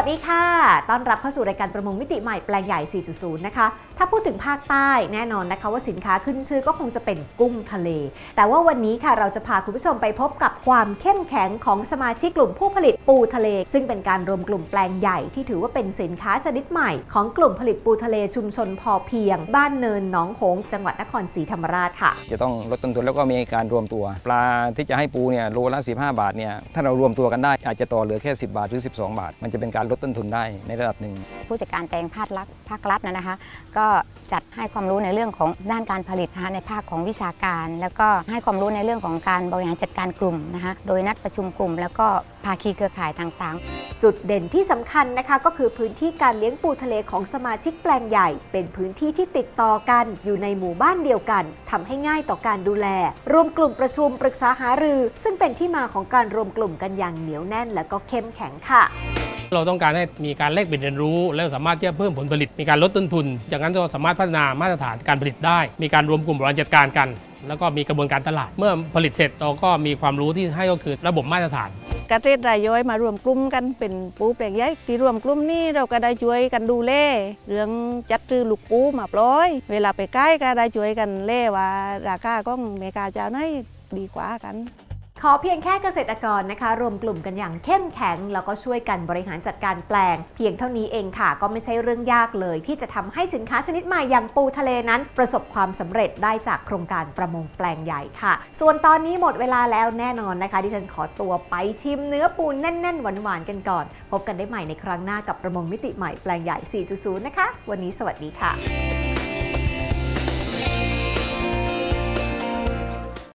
ดีค่ะต้อนรับเข้าสู่รายการประมงมิติใหม่แปลงใหญ่ 4.0 นะคะถ้าพูดถึงภาคใต้แน่นอนนะคะว่าสินค้าขึ้นชื่อก็คงจะเป็นกุ้งทะเลแต่ว่าวันนี้ค่ะเราจะพาคุณผู้ชมไปพบกับความเข้มแข็งของสมาชิกกลุ่มผู้ผลิตปูทะเลซึ่งเป็นการรวมกลุ่มแปลงใหญ่ที่ถือว่าเป็นสินค้าชนิดใหม่ของกลุ่มผลิตปูทะเลชุมชนพอเพียงบ้านเนินหนองหงส์จังหวัดนครศรีธรรมราชค่ะจะต้องลดต้นทุนแล้วก็มีการรวมตัวปลาที่จะให้ปูเนี่ยโลละ15 บาทเนี่ยถ้าเรารวมตัวกันได้อาจจะต่อเหลือแค่10 บาทหรือ12 บาทมันจะเป็นการลดต้นทุนได้ในระดับหนึ่งผู้จัดการแปลงภาครัฐนะคะก็จัดให้ความรู้ในเรื่องของด้านการผลิตนะคะในภาคของวิชาการแล้วก็ให้ความรู้ในเรื่องของการบริหารจัดการกลุ่มนะคะโดยนัดประชุมกลุ่มแล้วก็ภาคีเครือข่ายต่างๆจุดเด่นที่สำคัญนะคะก็คือพื้นที่การเลี้ยงปูทะเลของสมาชิกแปลงใหญ่เป็นพื้นที่ที่ติดต่อกันอยู่ในหมู่บ้านเดียวกันทำให้ง่ายต่อการดูแลรวมกลุ่มประชุมปรึกษาหารือซึ่งเป็นที่มาของการรวมกลุ่มกันอย่างเหนียวแน่นและก็เข้มแข็งค่ะเราต้องการให้มีการแลกเปลี่ยนเรียนรู้และสามารถที่จะเพิ่มผลผลิตมีการลดต้นทุนจากนั้นเราสามารถพัฒนามาตรฐานการผลิตได้มีการรวมกลุ่มบริหารจัดการกันแล้วก็มีกระบวนการตลาดเมื่อผลิตเสร็จเราก็มีความรู้ที่ให้ก็คือระบบมาตรฐานเกษตรรายย่อยมารวมกลุ่มกันเป็นปูแปลงใหญ่ที่รวมกลุ่มนี้เราก็ได้ช่วยกันดูแลเรื่องจัดซื้อลูกปูมาปล่อยเวลาไปใกล้ก็ได้ช่วยกันเล่ว่าราคาของเมกาเจ้าไหนดีกว่ากันขอเพียงแค่เกษตรกรนะคะรวมกลุ่มกันอย่างเข้มแข็งแล้วก็ช่วยกันบริหารจัดการแปลงเพียงเท่านี้เองค่ะก็ไม่ใช่เรื่องยากเลยที่จะทำให้สินค้าชนิดใหม่อย่างปูทะเลนั้นประสบความสำเร็จได้จากโครงการประมงแปลงใหญ่ค่ะส่วนตอนนี้หมดเวลาแล้วแน่นอนนะคะดิฉันขอตัวไปชิมเนื้อปูแน่นๆหวานๆกันก่อนพบกันได้ใหม่ในครั้งหน้ากับประมงมิติใหม่แปลงใหญ่ 4.0 นะคะวันนี้สวัสดีค่ะ